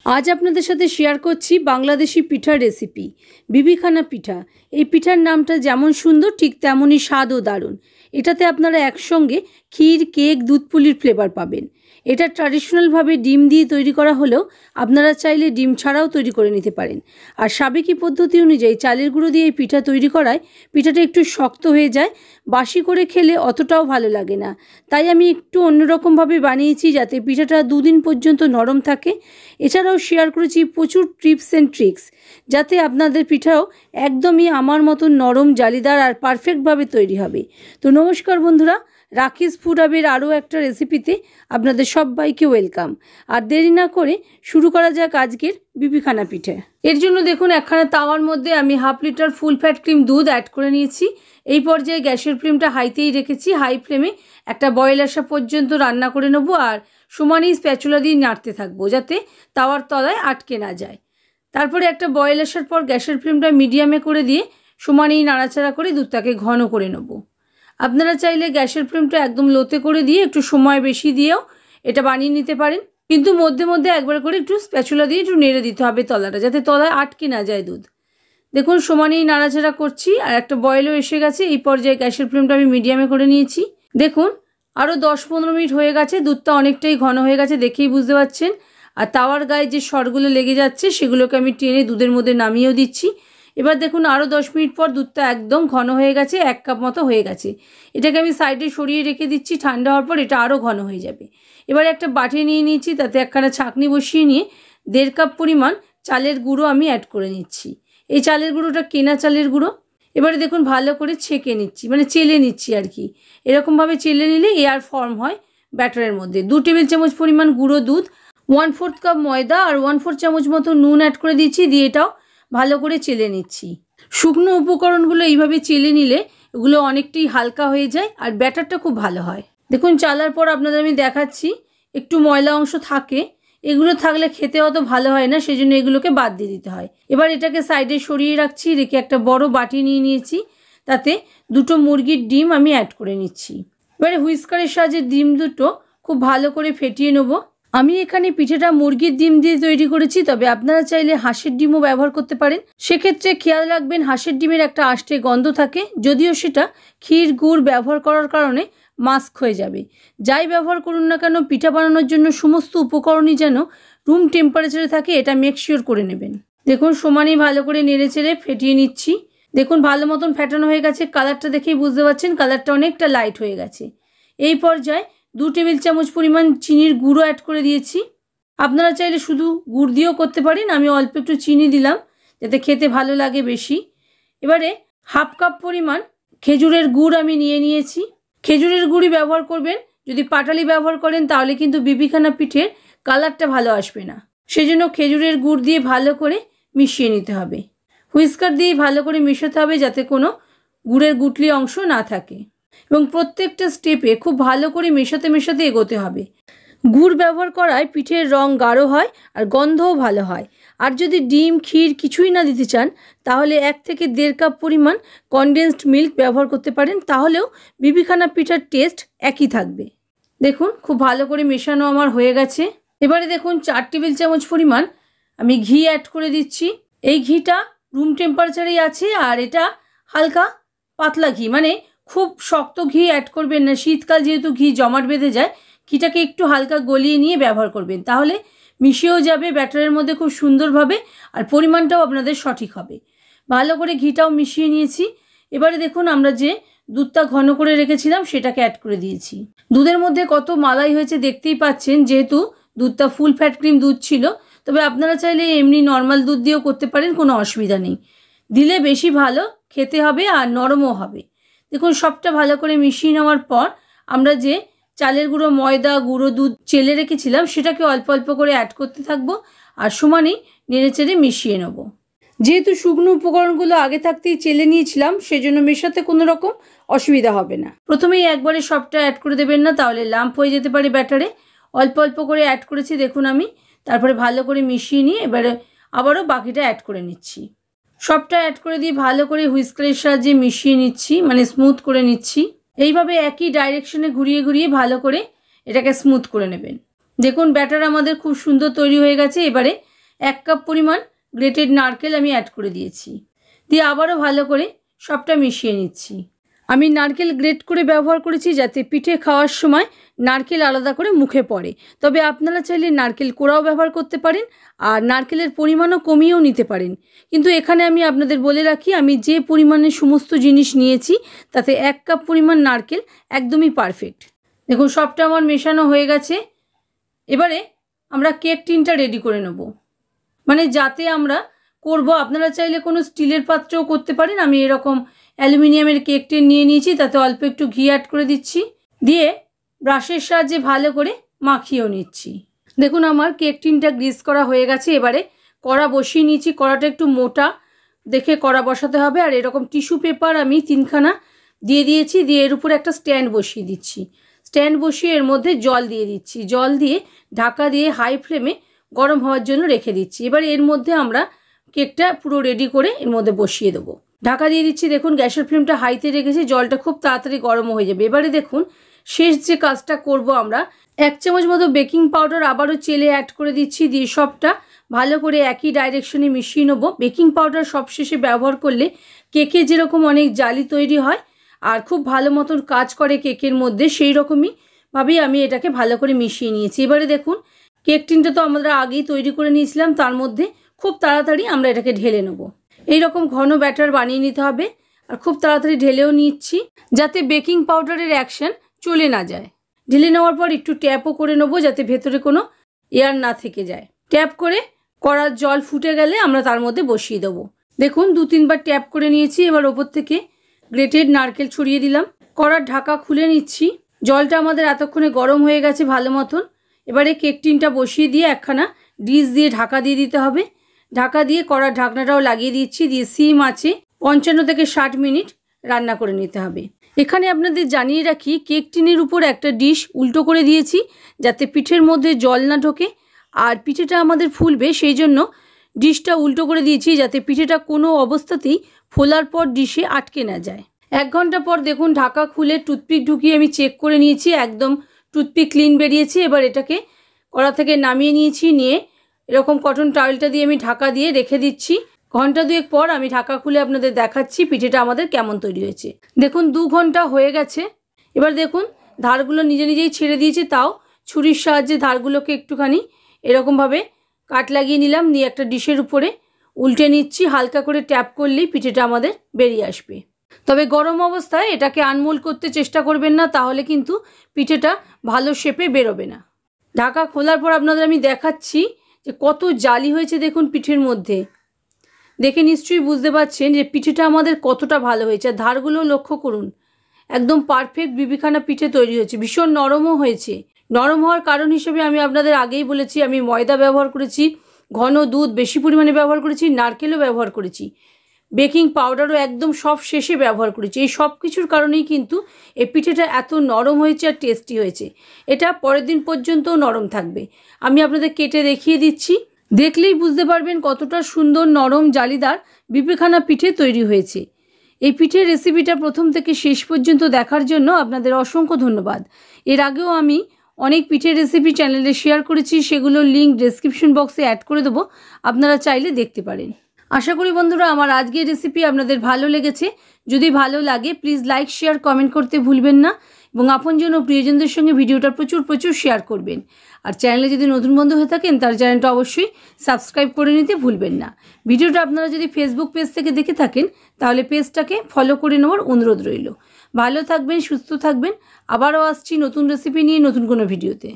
আজ আপনাদের সাথে শেয়ার করছি বাংলাদেশি পিঠার রেসিপি বিবিখানা পিঠা। এই পিঠার নামটা যেমন সুন্দর ঠিক তেমনই স্বাদও দারুণ। এটাতে আপনারা একসঙ্গে ক্ষীর, কেক, দুধ পুলির ফ্লেভার পাবেন। এটা ট্র্যাডিশনালভাবে ডিম দিয়ে তৈরি করা হলেও আপনারা চাইলে ডিম ছাড়াও তৈরি করে নিতে পারেন। আর সাবেকি পদ্ধতি অনুযায়ী চালের গুঁড়ো দিয়ে এই পিঠা তৈরি করায় পিঠাটা একটু শক্ত হয়ে যায়, বাসি করে খেলে অতটাও ভালো লাগে না। তাই আমি একটু অন্যরকমভাবে বানিয়েছি যাতে পিঠাটা দুদিন পর্যন্ত নরম থাকে। এছাড়াও শেয়ার করেছি প্রচুর টিপস অ্যান্ড ট্রিক্স যাতে আপনাদের পিঠাও একদমই আমার মতো নরম, জালিদার আর পারফেক্টভাবে তৈরি হবে। তো নমস্কার বন্ধুরা, রাখিস ফুড হাবের আরও একটা রেসিপিতে আপনাদের সবাইকে ওয়েলকাম। আর দেরি না করে শুরু করা যাক আজকের বিবিখানা পিঠে। এর জন্য দেখুন একখানা তাওয়ার মধ্যে আমি 1/2 লিটার ফুল ফ্যাট ক্রিম দুধ অ্যাড করে নিয়েছি। এই পর্যায়ে গ্যাসের ফ্লেমটা হাইতেই রেখেছি। হাই ফ্লেমে একটা বয়েল আসা পর্যন্ত রান্না করে নেব আর সমানই স্প্যাচুলা দিয়ে নাড়তে থাকবো যাতে তাওয়ার তলায় আটকে না যায়। তারপরে একটা বয়েল আসার পর গ্যাসের ফ্লেমটা মিডিয়ামে করে দিয়ে সমানই নাড়াচাড়া করে দুধটাকে ঘন করে নেব। আপনারা চাইলে গ্যাসের ফ্লেমটা একদম লোতে করে দিয়ে একটু সময় বেশি দিয়েও এটা বানিয়ে নিতে পারেন, কিন্তু মধ্যে মধ্যে একবার করে একটু স্প্যাচুলা দিয়ে একটু নেড়ে দিতে হবে তলাটা, যাতে তলায় আটকে না যায় দুধ। দেখুন সমানই নাড়াচাড়া করছি আর একটা বয়েলও এসে গেছে। এই পর্যায়ে গ্যাসের ফ্লেমটা আমি মিডিয়ামে করে নিয়েছি। দেখুন আরও 10-15 মিনিট হয়ে গেছে, দুধটা অনেকটাই ঘন হয়ে গেছে, দেখেই বুঝতে পারছেন। আর তাওয়ার গায়ে যে সরগুলো লেগে যাচ্ছে সেগুলোকে আমি টেনে দুধের মধ্যে নামিয়েও দিচ্ছি। এবার দেখুন আরও 10 মিনিট পর দুধটা একদম ঘন হয়ে গেছে, 1 কাপ মতো হয়ে গেছে। এটাকে আমি সাইডে সরিয়ে রেখে দিচ্ছি, ঠান্ডা হওয়ার পর এটা আরও ঘন হয়ে যাবে। এবার একটা বাটি নিয়ে নিয়েছি, তাতে একখানা ছাঁকনি বসিয়ে নিয়ে 1.5 কাপ পরিমাণ চালের গুঁড়ো আমি অ্যাড করে নিচ্ছি। এই চালের গুঁড়োটা কেনা চালের গুঁড়ো। এবারে দেখুন ভালো করে ছেঁকে নিচ্ছি, মানে চেলে নিচ্ছি আর কি। এরকমভাবে চেলে নিলে এয়ার ফর্ম হয় ব্যাটারের মধ্যে। 2 টেবিল চামচ পরিমাণ গুঁড়ো দুধ, 1/4 কাপ ময়দা আর 1/4 চামচ মতো নুন অ্যাড করে দিচ্ছি, দিয়ে এটাও ভালো করে চেলে নিচ্ছি। শুকনো উপকরণগুলো এইভাবে চেলে নিলে এগুলো অনেকটাই হালকা হয়ে যায় আর ব্যাটারটা খুব ভালো হয়। দেখুন চালার পর আপনাদের আমি দেখাচ্ছি একটু ময়লা অংশ থাকে, এগুলো থাকলে খেতে অত ভালো হয় না, সেই জন্য এগুলোকে বাদ দিয়ে দিতে হয়। এবার এটাকে সাইডে সরিয়ে রাখছি, রেখে একটা বড় বাটি নিয়ে নিয়েছি, তাতে 2টো মুরগির ডিম আমি অ্যাড করে নিচ্ছি। এবারে হুইস্কারের সাহায্যে ডিম দুটো খুব ভালো করে ফেটিয়ে নেব। আমি এখানে পিঠেটা মুরগির ডিম দিয়ে তৈরি করেছি, তবে আপনারা চাইলে হাঁসের ডিমও ব্যবহার করতে পারেন। সেক্ষেত্রে খেয়াল রাখবেন হাঁসের ডিমের একটা আষ্টে গন্ধ থাকে, যদিও সেটা ক্ষীর, গুড় ব্যবহার করার কারণে মাস্ক হয়ে যাবে। যাই ব্যবহার করুন না কেন, পিঠা বানানোর জন্য সমস্ত উপকরণই যেন রুম টেম্পারেচারে থাকে, এটা মেক শিওর করে নেবেন। দেখুন সমানই ভালো করে নেড়ে চেড়ে ফেটিয়ে নিচ্ছি। দেখুন ভালো মতন ফেটানো হয়ে গেছে, কালারটা দেখেই বুঝতে পারছেন কালারটা অনেকটা লাইট হয়ে গেছে। এই পর্যায়ে 2 টেবিল চামচ পরিমাণ চিনির গুঁড়ো অ্যাড করে দিয়েছি। আপনারা চাইলে শুধু গুড় দিয়েও করতে পারেন, আমি অল্প একটু চিনি দিলাম যাতে খেতে ভালো লাগে বেশি। এবারে 1/2 কাপ পরিমাণ খেজুরের গুড় আমি নিয়ে নিয়েছি। খেজুরের গুড়ই ব্যবহার করবেন, যদি পাটালি ব্যবহার করেন তাহলে কিন্তু বিবিখানা পিঠের কালারটা ভালো আসবে না। সেজন্য খেজুরের গুড় দিয়ে ভালো করে মিশিয়ে নিতে হবে। হুইস্কার দিয়ে ভালো করে মেশাতে হবে যাতে কোনো গুড়ের গুটলি অংশ না থাকে, এবং প্রত্যেকটা স্টেপে খুব ভালো করে মেশাতে মেশাতে এগোতে হবে। গুড় ব্যবহার করায় পিঠের রং গাঢ় হয় আর গন্ধও ভালো হয়। আর যদি ডিম, ক্ষীর কিছুই না দিতে চান তাহলে 1 থেকে 1.5 কাপ পরিমাণ কনডেন্সড মিল্ক ব্যবহার করতে পারেন, তাহলেও বিবিখানা পিঠার টেস্ট একই থাকবে। দেখুন খুব ভালো করে মেশানো আমার হয়ে গেছে। এবারে দেখুন 4 টেবিল চামচ পরিমাণ আমি ঘি অ্যাড করে দিচ্ছি। এই ঘিটা রুম টেম্পারেচারেই আছে আর এটা হালকা পাতলা ঘি, মানে খুব শক্ত ঘি অ্যাড করবেন না। শীতকাল যেহেতু ঘি জমাট বেঁধে যায়, ঘিটাকে একটু হালকা গলিয়ে নিয়ে ব্যবহার করবেন, তাহলে মিশেও যাবে ব্যাটারের মধ্যে খুব সুন্দরভাবে আর পরিমাণটাও আপনাদের সঠিক হবে। ভালো করে ঘিটাও মিশিয়ে নিয়েছি। এবারে দেখুন আমরা যে দুধটা ঘন করে রেখেছিলাম সেটাকে অ্যাড করে দিয়েছি। দুধের মধ্যে কত মালাই হয়েছে দেখতেই পাচ্ছেন, যেহেতু দুধটা ফুল ফ্যাট ক্রিম দুধ ছিল। তবে আপনারা চাইলে এমনি নর্মাল দুধ দিয়েও করতে পারেন, কোনো অসুবিধা নেই। দিলে বেশি ভালো খেতে হবে আর নরমও হবে। দেখুন সবটা ভালো করে মিশিয়ে নেওয়ার পর আমরা যে চালের গুঁড়ো, ময়দা, গুঁড়ো দুধ চেলে রেখেছিলাম সেটাকে অল্প অল্প করে অ্যাড করতে থাকবো আর সমানই নেড়ে চেড়ে মিশিয়ে নেব। যেহেতু শুকনো উপকরণগুলো আগে থাকতেই চেলে নিয়েছিলাম, সেজন্য মেশাতে কোনো রকম অসুবিধা হবে না। প্রথমেই একবারে সবটা অ্যাড করে দেবেন না, তাহলে লাম্প হয়ে যেতে পারে ব্যাটারে। অল্প অল্প করে অ্যাড করেছি দেখুন আমি। তারপরে ভালো করে মিশিয়ে নিয়ে এবারে আবারও বাকিটা অ্যাড করে নিচ্ছি। সবটা অ্যাড করে দিয়ে ভালো করে হুইস্কারের সাহায্যে মিশিয়ে নিচ্ছি, মানে স্মুথ করে নিচ্ছি। এইভাবে একই ডাইরেকশনে ঘুরিয়ে ঘুরিয়ে ভালো করে এটাকে স্মুথ করে নেবেন। দেখুন ব্যাটার আমাদের খুব সুন্দর তৈরি হয়ে গেছে। এবারে 1 কাপ পরিমাণ গ্রেটেড নারকেল আমি অ্যাড করে দিয়েছি। দিয়ে আবারও ভালো করে সবটা মিশিয়ে নিচ্ছি। আমি নারকেল গ্রেট করে ব্যবহার করেছি যাতে পিঠে খাওয়ার সময় নারকেল আলাদা করে মুখে পড়ে। তবে আপনারা চাইলে নারকেল কোড়াও ব্যবহার করতে পারেন আর নারকেলের পরিমাণও কমিয়েও নিতে পারেন। কিন্তু এখানে আমি আপনাদের বলে রাখি, আমি যে পরিমাণে সমস্ত জিনিস নিয়েছি তাতে 1 কাপ পরিমাণ নারকেল একদমই পারফেক্ট। দেখুন সবটা আমার মেশানো হয়ে গেছে। এবারে আমরা কেক টিনটা রেডি করে নেব, মানে যাতে আমরা করব। আপনারা চাইলে কোনো স্টিলের পাত্রেও করতে পারেন। আমি এরকম অ্যালুমিনিয়ামের কেক টিন নিয়ে নিয়েছি, তাতে অল্প একটু ঘি অ্যাড করে দিচ্ছি, দিয়ে ব্রাশের সাহায্যে ভালো করে মাখিয়েও নিচ্ছি। দেখুন আমার কেক টিনটা গ্রিস করা হয়ে গেছে। এবারে কড়া বসিয়ে নিয়েছি। কড়াটা একটু মোটা দেখে কড়া বসাতে হবে। আর এরকম টিস্যু পেপার আমি 3খানা দিয়ে দিয়েছি। দিয়ে এর উপরে একটা স্ট্যান্ড বসিয়ে দিচ্ছি। স্ট্যান্ড বসিয়ে এর মধ্যে জল দিয়ে দিচ্ছি। জল দিয়ে ঢাকা দিয়ে হাই ফ্লেমে গরম হওয়ার জন্য রেখে দিচ্ছি। এবার এর মধ্যে আমরা কেকটা পুরো রেডি করে এর মধ্যে বসিয়ে দেবো। ঢাকা দিয়ে দিচ্ছি। দেখুন গ্যাসের ফ্লেমটা হাইতে রেখেছি, জলটা খুব তাড়াতাড়ি গরম হয়ে যাবে। এবারে দেখুন শেষ যে কাজটা করব আমরা, 1 চামচ মতো বেকিং পাউডার আবারও চেলে অ্যাড করে দিচ্ছি। দিয়ে সবটা ভালো করে একই ডাইরেকশনে মিশিয়ে নেবো। বেকিং পাউডার সবশেষে ব্যবহার করলে কেকে যেরকম অনেক জালি তৈরি হয় আর খুব ভালো মতন কাজ করে কেকের মধ্যে, সেই রকমই ভাবেই আমি এটাকে ভালো করে মিশিয়ে নিয়েছি। এবারে দেখুন কেক টিনটা তো আমরা আগেই তৈরি করে নিয়েছিলাম, তার মধ্যে খুব তাড়াতাড়ি আমরা এটাকে ঢেলে নেব। এইরকম ঘন ব্যাটার বানিয়ে নিতে হবে আর খুব তাড়াতাড়ি ঢেলেও নিচ্ছি যাতে বেকিং পাউডারের অ্যাকশন চলে না যায়। ঢেলে নেওয়ার পর একটু ট্যাপও করে নেবো যাতে ভেতরে কোনো এয়ার না থেকে যায়। ট্যাপ করে কড়ার জল ফুটে গেলে আমরা তার মধ্যে বসিয়ে দেবো। দেখুন 2-3 বার ট্যাপ করে নিয়েছি। এবার ওপর থেকে গ্রেটেড নারকেল ছড়িয়ে দিলাম। কড়ার ঢাকা খুলে নিচ্ছি। জলটা আমাদের এতক্ষণে গরম হয়ে গেছে ভালো মতন। এবারে কেক টিনটা বসিয়ে দিয়ে একখানা ডিশ দিয়ে ঢাকা দিয়ে দিতে হবে। ঢাকা দিয়ে কড়ার ঢাকনাটাও লাগিয়ে দিচ্ছি। দিয়ে সিম আছে 55 থেকে 60 মিনিট রান্না করে নিতে হবে। এখানে আপনাদের জানিয়ে রাখি, কেক টিনের উপর একটা ডিশ উল্টো করে দিয়েছি যাতে পিঠের মধ্যে জল না ঢোকে আর পিঠেটা আমাদের ফুলবে, সেই জন্য ডিশটা উল্টো করে দিয়েছি যাতে পিঠেটা কোনো অবস্থাতেই ফোলার পর ডিশে আটকে না যায়। 1 ঘন্টা পর দেখুন ঢাকা খুলে টুথপিক ঢুকিয়ে আমি চেক করে নিয়েছি, একদম টুথপিক ক্লিন বেরিয়েছে। এবার এটাকে কড়া থেকে নামিয়ে নিয়েছি। নিয়ে এরকম কটন টাওয়েলটা দিয়ে আমি ঢাকা দিয়ে রেখে দিচ্ছি। ঘন্টা 2 পর আমি ঢাকা খুলে আপনাদের দেখাচ্ছি পিঠেটা আমাদের কেমন তৈরি হয়েছে। দেখুন 2 ঘন্টা হয়ে গেছে। এবার দেখুন ধারগুলো নিজে নিজেই ছেড়ে দিয়েছে, তাও ছুরির সাহায্যে ধারগুলোকে একটুখানি এরকমভাবে কাট লাগিয়ে নিলাম। নিয়ে একটা ডিশের উপরে উল্টে নিচ্ছি। হালকা করে ট্যাপ করলেই পিঠেটা আমাদের বেরিয়ে আসবে। তবে গরম অবস্থায় এটাকে আনমোল্ড করতে চেষ্টা করবেন না, তাহলে কিন্তু পিঠেটা ভালো শেপে বেরোবে না। ঢাকা খোলার পর আপনাদের আমি দেখাচ্ছি যে কত জালি হয়েছে। দেখুন পিঠের মধ্যে দেখে নিশ্চয়ই বুঝতে পারছেন যে পিঠেটা আমাদের কতটা ভালো হয়েছে। আর ধারগুলো লক্ষ্য করুন, একদম পারফেক্ট বিবিখানা পিঠে তৈরি হয়েছে। ভীষণ নরমও হয়েছে। নরম হওয়ার কারণ হিসেবে আমি আপনাদের আগেই বলেছি, আমি ময়দা ব্যবহার করেছি, ঘন দুধ বেশি পরিমাণে ব্যবহার করেছি, নারকেলও ব্যবহার করেছি, বেকিং পাউডারও একদম সব শেষে ব্যবহার করেছি। এই সব কিছুর কারণেই কিন্তু এই পিঠেটা এত নরম হয়েছে আর টেস্টি হয়েছে। এটা পরের দিন পর্যন্তও নরম থাকবে। আমি আপনাদের কেটে দেখিয়ে দিচ্ছি, দেখলেই বুঝতে পারবেন কতটা সুন্দর নরম জালিদার বিবিখানা পিঠে তৈরি হয়েছে। এই পিঠের রেসিপিটা প্রথম থেকে শেষ পর্যন্ত দেখার জন্য আপনাদের অসংখ্য ধন্যবাদ। এর আগেও আমি অনেক পিঠের রেসিপি চ্যানেলে শেয়ার করেছি, সেগুলোর লিঙ্ক ডেসক্রিপশন বক্সে অ্যাড করে দেবো, আপনারা চাইলে দেখতে পারেন। আশা করি বন্ধুরা আমার আজকের রেসিপি আপনাদের ভালো লেগেছে। যদি ভালো লাগে প্লিজ লাইক শেয়ার কমেন্ট করতে ভুলবেন না এবং আপনজন ও প্রিয়জনদের সঙ্গে ভিডিওটা প্রচুর শেয়ার করবেন। আর চ্যানেলে যদি নতুন বন্ধু হয়ে থাকেন তার চ্যানেলটা অবশ্যই সাবস্ক্রাইব করে নিতে ভুলবেন না। ভিডিওটা আপনারা যদি ফেসবুক পেজ থেকে দেখে থাকেন তাহলে পেজটাকে ফলো করে নেওয়ার অনুরোধ রইল। ভালো থাকবেন, সুস্থ থাকবেন। আবারও আসছি নতুন রেসিপি নিয়ে নতুন কোনো ভিডিওতে।